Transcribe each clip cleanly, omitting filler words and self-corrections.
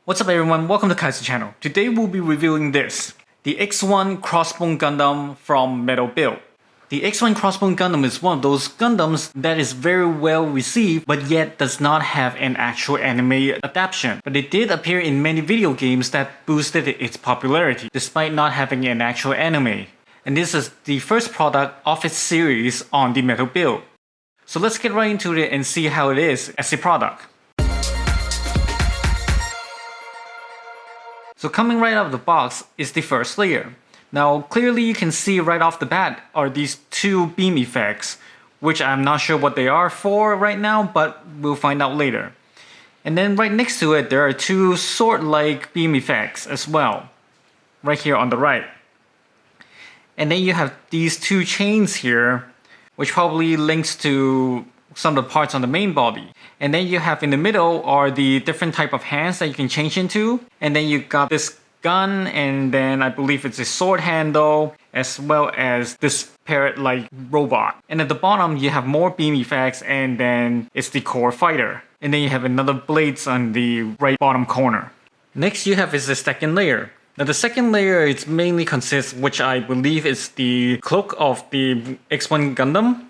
What's up everyone, welcome to Kai's channel. Today we'll be reviewing this, the X1 Crossbone Gundam from Metal Build. The X1 Crossbone Gundam is one of those Gundams that is very well received but yet does not have an actual anime adaptation. But it did appear in many video games that boosted its popularity despite not having an actual anime. And this is the first product of its series on the Metal Build. So let's get right into it and see how it is as a product. So coming right out of the box is the first layer. Now clearly you can see right off the bat are these two beam effects, which I'm not sure what they are for right now, but we'll find out later. And then right next to it there are two sword-like beam effects as well, right here on the right. And then you have these two chains here, which probably links to some of the parts on the main body. And then you have in the middle are the different type of hands that you can change into. And then you got this gun, and then I believe it's a sword handle, as well as this parrot-like robot. And at the bottom you have more beam effects, and then it's the core fighter. And then you have another blades on the right bottom corner. Next you have is the second layer. Now the second layer it mainly consists, which I believe is the cloak of the X1 Gundam,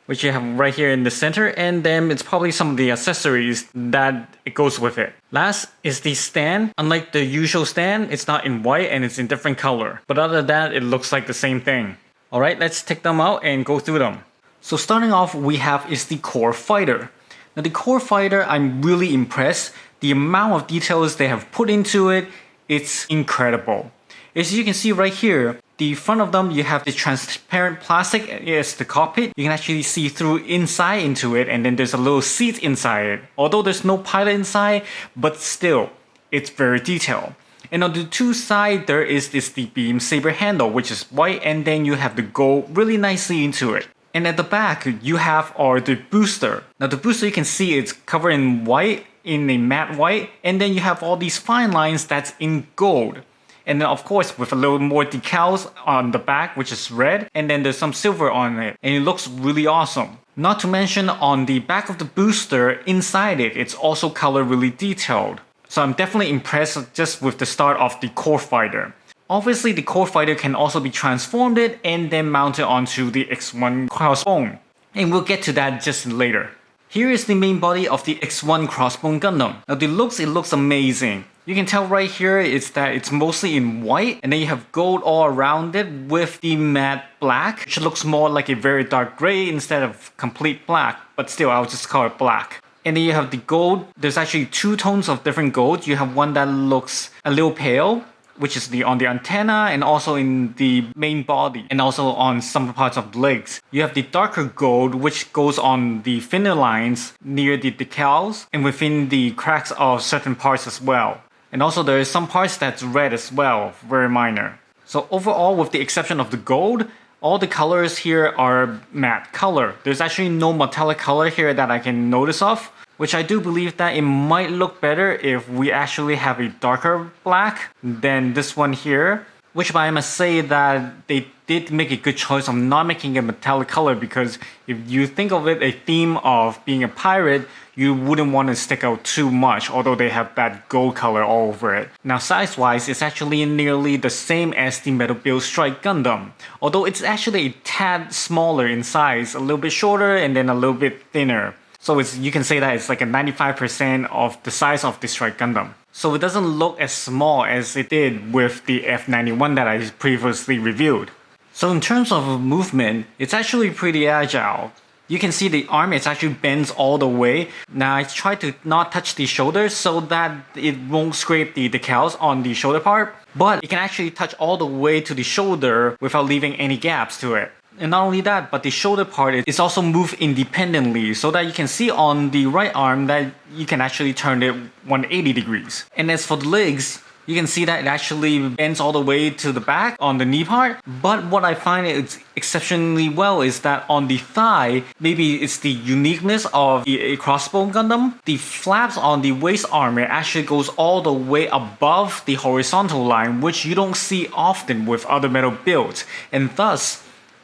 which you have right here in the center, and then it's probably some of the accessories that it goes with it. Last is the stand. Unlike the usual stand, it's not in white and it's in different color. But other than that, it looks like the same thing. Alright, let's take them out and go through them. So starting off, we have is the core fighter. Now the core fighter, I'm really impressed. The amount of details they have put into it, it's incredible. As you can see right here, the front of them, you have the transparent plastic as the cockpit. You can actually see through inside into it, and then there's a little seat inside it. Although there's no pilot inside, but still, it's very detailed. And on the two sides, there is the beam saber handle, which is white, and then you have the gold really nicely into it. And at the back, you have the booster. Now the booster, you can see it's covered in white, in a matte white, and then you have all these fine lines that's in gold. And then of course with a little more decals on the back, which is red, and then there's some silver on it, and it looks really awesome. Not to mention on the back of the booster, inside it, it's also colored really detailed. So I'm definitely impressed just with the start of the core fighter. Obviously the core fighter can also be transformed and then mounted onto the X1 Crossbone. And we'll get to that just later. Here is the main body of the X1 Crossbone Gundam. Now it looks amazing. You can tell right here that it's mostly in white, and then you have gold all around it with the matte black, which looks more like a very dark gray instead of complete black, but still I'll just call it black. And then you have the gold. There's actually two tones of different gold. You have one that looks a little pale, which is on the antenna and also in the main body and also on some parts of the legs. You have the darker gold, which goes on the thinner lines near the decals and within the cracks of certain parts as well. And also there is some parts that's red as well, very minor. So overall, with the exception of the gold, all the colors here are matte color. There's actually no metallic color here that I can notice of, which I do believe that it might look better if we actually have a darker black than this one here. Which I must say that they did make a good choice of not making a metallic color, because if you think of it, a theme of being a pirate, you wouldn't want to stick out too much, although they have that gold color all over it. Now size wise, it's actually nearly the same as the Metal Build Strike Gundam, although it's actually a tad smaller in size, a little bit shorter and then a little bit thinner. So you can say that it's like a 95% of the size of the Strike Gundam. So it doesn't look as small as it did with the F91 that I previously reviewed. So in terms of movement, it's actually pretty agile. You can see the arm, it actually bends all the way. Now I try to not touch the shoulders so that it won't scrape the decals on the shoulder part, but it can actually touch all the way to the shoulder without leaving any gaps to it. And not only that, but the shoulder part is also moved independently, so that you can see on the right arm that you can actually turn it 180 degrees. And as for the legs, you can see that it actually bends all the way to the back on the knee part. But what I find is exceptionally well is that on the thigh, maybe it's the uniqueness of the Crossbone Gundam. The flaps on the waist armor actually goes all the way above the horizontal line, which you don't see often with other metal builds. And thus,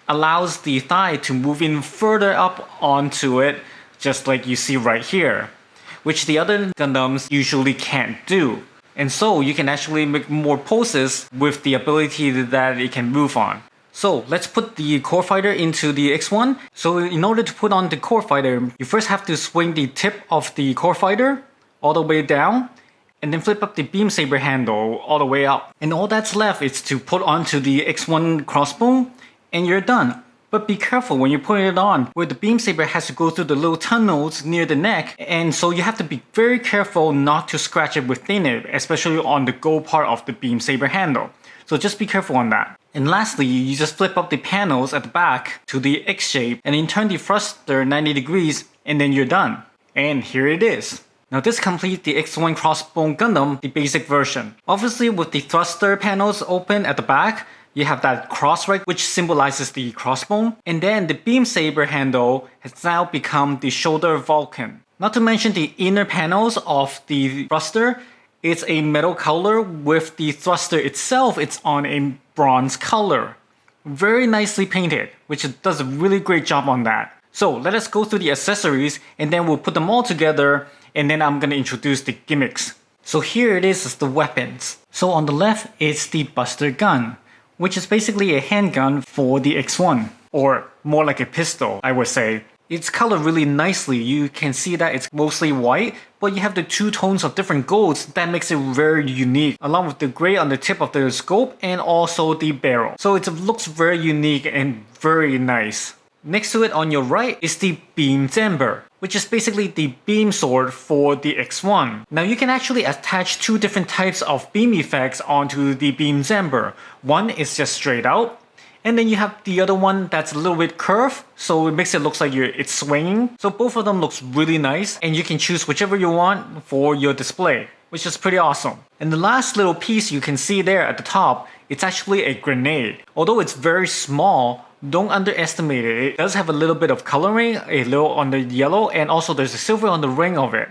allows the thigh to move in further up onto it, just like you see right here, which the other Gundams usually can't do. And so you can actually make more poses with the ability that it can move on. So let's put the core fighter into the X1. So in order to put on the core fighter, you first have to swing the tip of the core fighter all the way down, and then flip up the beam saber handle all the way up. And all that's left is to put onto the X1 crossbone, and you're done. But be careful when you're putting it on, where the beam saber has to go through the little tunnels near the neck, and so you have to be very careful not to scratch it within it, especially on the gold part of the beam saber handle. So just be careful on that. And lastly, you just flip up the panels at the back to the X shape, and then turn the thruster 90 degrees, and then you're done. And here it is. Now this completes the X1 Crossbone Gundam, the basic version. Obviously with the thruster panels open at the back, you have that cross right which symbolizes the crossbone, and then the beam saber handle has now become the shoulder Vulcan. Not to mention the inner panels of the thruster, it's a metal color with the thruster itself, it's on a bronze color. Very nicely painted, which does a really great job on that. So let us go through the accessories and then we'll put them all together, and then I'm gonna introduce the gimmicks. So here it is as the weapons. So on the left it's the Buster gun, which is basically a handgun for the X1, or more like a pistol, I would say. It's colored really nicely. You can see that it's mostly white, but you have the two tones of different golds that makes it very unique, along with the gray on the tip of the scope and also the barrel. So it looks very unique and very nice. Next to it on your right is the Beam Zember, which is basically the beam sword for the X1. Now you can actually attach two different types of beam effects onto the Beam Zember. One is just straight out, and then you have the other one that's a little bit curved, so it makes it look like it's swinging. So both of them looks really nice, and you can choose whichever you want for your display, which is pretty awesome. And the last little piece you can see there at the top, it's actually a grenade. Although it's very small, don't underestimate it. It does have a little bit of coloring, a little on the yellow, and also there's a silver on the ring of it.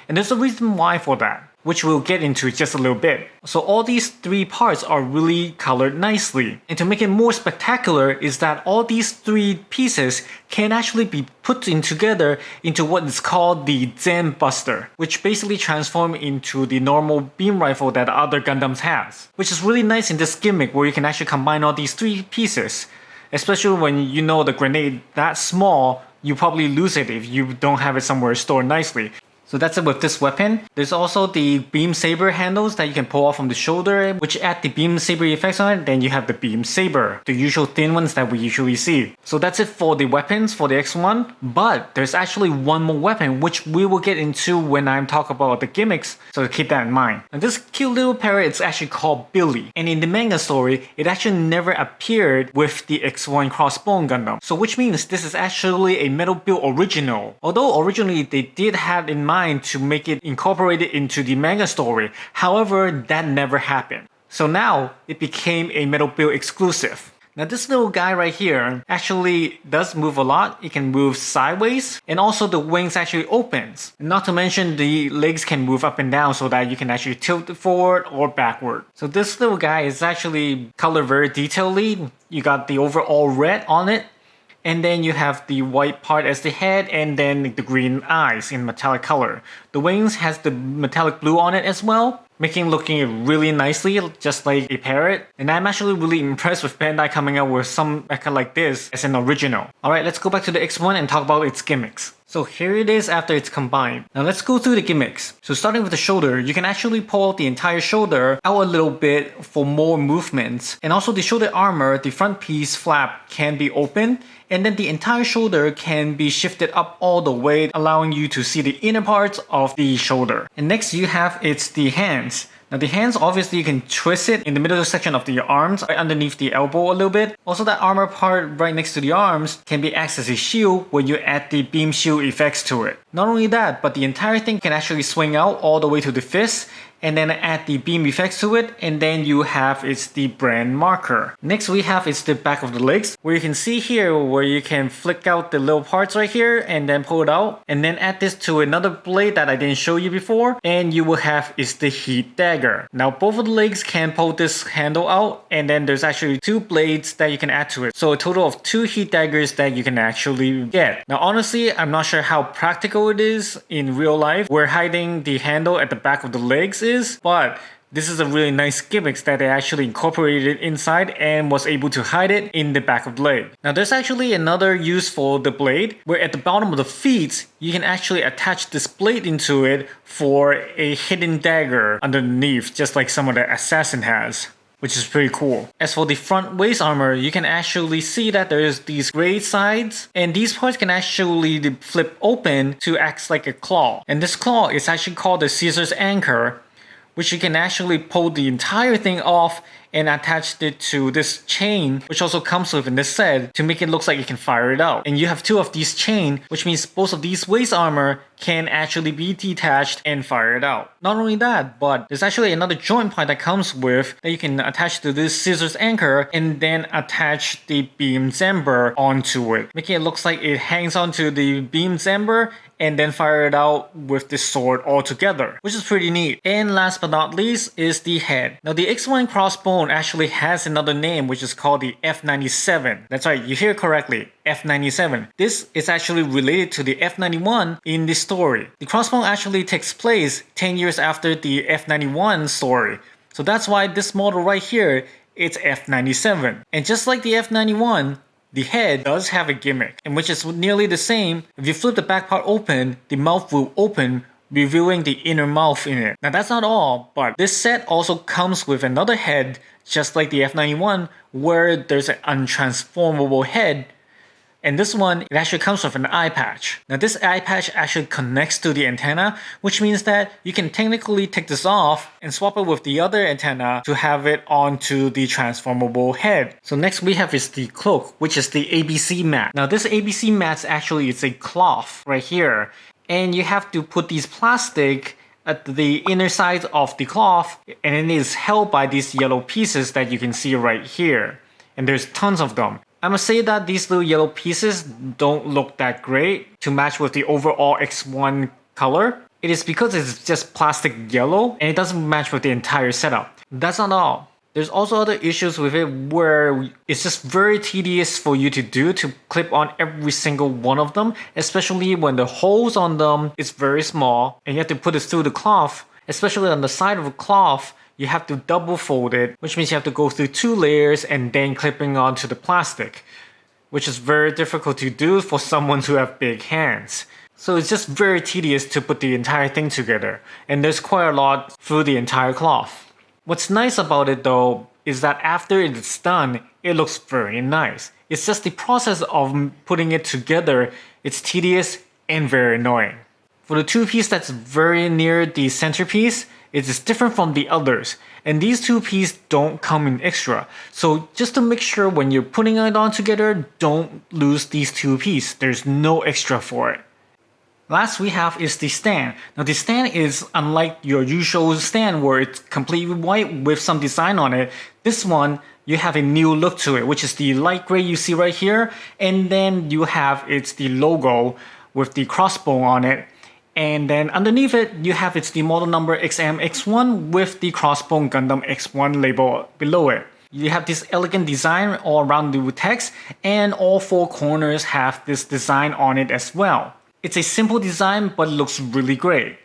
And there's a reason why for that, which we'll get into just a little bit. So all these three parts are really colored nicely. And to make it more spectacular is that all these three pieces can actually be put in together into what is called the Zen Buster, which basically transforms into the normal beam rifle that other Gundams has. Which is really nice in this gimmick where you can actually combine all these three pieces. Especially when you know the grenade that small, you probably lose it if you don't have it somewhere stored nicely. So that's it with this weapon. There's also the beam saber handles that you can pull off from the shoulder, which add the beam saber effects on it. Then you have the beam saber, the usual thin ones that we usually see. So that's it for the weapons for the X1. But there's actually one more weapon, which we will get into when I'm talking about the gimmicks. So keep that in mind. And this cute little parrot is actually called Billy. And in the manga story, it actually never appeared with the X1 Crossbone Gundam. So which means this is actually a metal build original. Although originally they did have in mind to make it incorporated into the manga story. However, that never happened. So now it became a metal build exclusive. Now this little guy right here actually does move a lot. It can move sideways, and also the wings actually opens. Not to mention the legs can move up and down so that you can actually tilt it forward or backward. So this little guy is actually colored very detailedly. You got the overall red on it. And then you have the white part as the head, and then the green eyes in metallic color. The wings has the metallic blue on it as well, making looking really nicely, just like a parrot. And I'm actually really impressed with Bandai coming out with some mecha like this as an original. Alright, let's go back to the X1 and talk about its gimmicks. So here it is after it's combined. Now let's go through the gimmicks. So starting with the shoulder, you can actually pull out the entire shoulder out a little bit for more movements. And also the shoulder armor, the front piece flap can be open. And then the entire shoulder can be shifted up all the way, allowing you to see the inner parts of the shoulder. And next you have it's the hands. Now the hands, obviously you can twist it in the middle section of the arms, right underneath the elbow a little bit. Also that armor part right next to the arms can be acts as a shield when you add the beam shield effects to it. Not only that, but the entire thing can actually swing out all the way to the fist, and then add the beam effects to it, and then you have it's the brand marker. Next we have it's the back of the legs, where you can see here where you can flick out the little parts right here and then pull it out, and then add this to another blade that I didn't show you before, and you will have it's the heat dagger. Now both of the legs can pull this handle out, and then there's actually two blades that you can add to it. So a total of 2 heat daggers that you can actually get. Now honestly, I'm not sure how practical handle it is in real life, where hiding the handle at the back of the legs is, but this is a really nice gimmicks that they actually incorporated inside and was able to hide it in the back of the leg. Now there's actually another use for the blade, where at the bottom of the feet, you can actually attach this blade into it for a hidden dagger underneath, just like some of the assassin has, which is pretty cool. As for the front waist armor, you can actually see that there's these gray sides, and these parts can actually flip open to act like a claw. And this claw is actually called the Caesar's anchor, which you can actually pull the entire thing off and attach it to this chain, which also comes with in this set, to make it look like you can fire it out. And you have two of these chain, which means both of these waist armor can actually be detached and fired out. Not only that, but there's actually another joint part that comes with that you can attach to this scissors anchor and then attach the beam zamber onto it, making it look like it hangs onto the beam zamber and then fire it out with this sword all together, which is pretty neat. And last but not least is the head. Now the X1 Crossbone actually has another name, which is called the F97. That's right, you hear correctly, F97. This is actually related to the F91 in the story. The Crossbone actually takes place 10 years after the F91 story. So that's why this model right here, it's F97. And just like the F91, the head does have a gimmick, in which is nearly the same. If you flip the back part open, the mouth will open, revealing the inner mouth in it. Now that's not all, but this set also comes with another head, just like the F91, where there's an untransformable head. And this one, it actually comes with an eye patch. Now this eye patch actually connects to the antenna, which means that you can technically take this off and swap it with the other antenna to have it onto the transformable head. So next we have is the cloak, which is the ABC mat. Now this ABC mat actually is a cloth right here. And you have to put these plastic at the inner side of the cloth, and it is held by these yellow pieces that you can see right here. And there's tons of them. I must say that these little yellow pieces don't look that great to match with the overall X1 color. It is because it's just plastic yellow and it doesn't match with the entire setup. That's not all. There's also other issues with it where it's just very tedious for you to do to clip on every single one of them, especially when the holes on them is very small and you have to put it through the cloth, especially on the side of the cloth. You have to double fold it, which means you have to go through 2 layers and then clipping onto the plastic, which is very difficult to do for someone who have big hands. So it's just very tedious to put the entire thing together, and there's quite a lot through the entire cloth. What's nice about it though is that after it's done, it looks very nice. It's just the process of putting it together, it's tedious and very annoying. For the 2-piece that's very near the centerpiece, it is different from the others, and these 2 pieces don't come in extra. So just to make sure when you're putting it on together, don't lose these 2 pieces. There's no extra for it. Last we have is the stand. Now the stand is unlike your usual stand where it's completely white with some design on it. This one, you have a new look to it, which is the light gray you see right here, and then you have it's the logo with the crossbow on it. And then underneath it, you have the model number XM-X1 with the Crossbone Gundam X1 label below it. You have this elegant design all around the text, and all 4 corners have this design on it as well. It's a simple design, but it looks really great.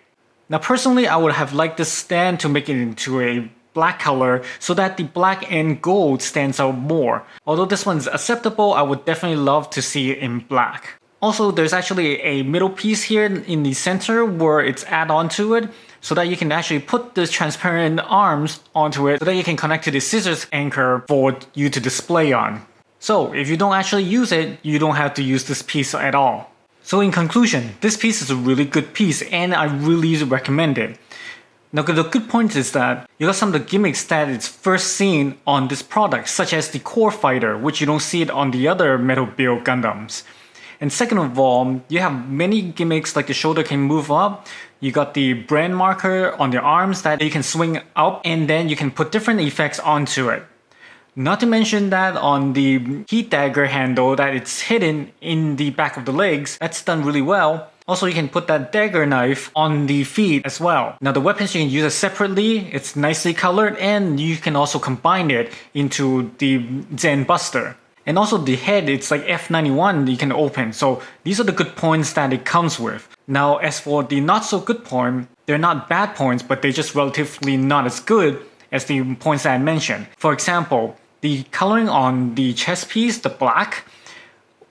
Now personally, I would have liked this stand to make it into a black color so that the black and gold stands out more. Although this one is acceptable, I would definitely love to see it in black. Also, there's actually a middle piece here in the center where it's add on to it so that you can actually put the transparent arms onto it so that you can connect to the scissors anchor for you to display on. So if you don't actually use it, you don't have to use this piece at all. So in conclusion, this piece is a really good piece and I really recommend it. Now the good point is that you got some of the gimmicks that is first seen on this product, such as the core fighter, which you don't see it on the other metal build Gundams. And second of all, you have many gimmicks like the shoulder can move up. You got the brand marker on the arms that you can swing up, and then you can put different effects onto it. Not to mention that on the heat dagger handle that it's hidden in the back of the legs, that's done really well. Also, you can put that dagger knife on the feet as well. Now the weapons you can use it separately, it's nicely colored, and you can also combine it into the Zen Buster. And also the head, it's like F91 you can open. So these are the good points that it comes with. Now, as for the not so good point, they're not bad points, but they're just relatively not as good as the points that I mentioned. For example, the coloring on the chest piece, the black,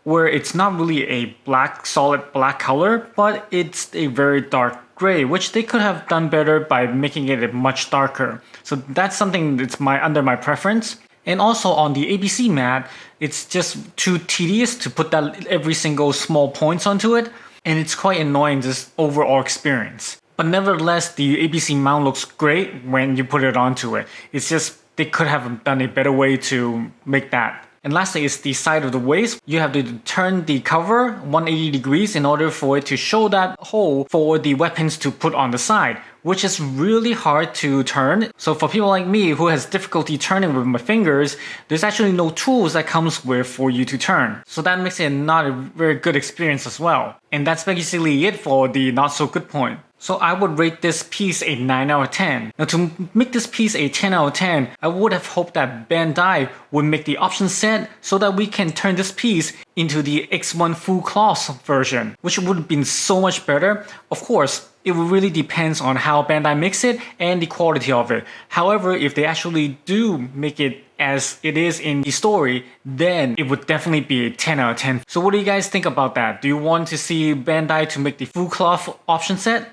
where it's not really a solid black color, but it's a very dark gray, which they could have done better by making it much darker. So that's something that's under my preference. And also on the ABC mat, it's just too tedious to put that every single small points onto it, and it's quite annoying this overall experience. But nevertheless, the ABC mount looks great when you put it onto it. It's just they could have done a better way to make that. And lastly is the side of the waist. You have to turn the cover 180 degrees in order for it to show that hole for the weapons to put on the side, which is really hard to turn. So for people like me who has difficulty turning with my fingers, there's actually no tools that comes with for you to turn. So that makes it not a very good experience as well. And that's basically it for the not so good point. So I would rate this piece a 9 out of 10. Now to make this piece a 10 out of 10, I would have hoped that Bandai would make the option set so that we can turn this piece into the X1 full cloth version, which would have been so much better. Of course, it really depends on how Bandai makes it and the quality of it. However, if they actually do make it as it is in the story, then it would definitely be a 10 out of 10. So what do you guys think about that? Do you want to see Bandai to make the full cloth option set?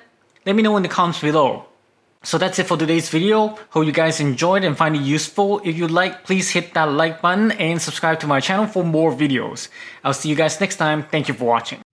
Let me know in the comments below. So that's it for today's video. Hope you guys enjoyed and find it useful. If you like, please hit that like button and subscribe to my channel for more videos. I'll see you guys next time. Thank you for watching.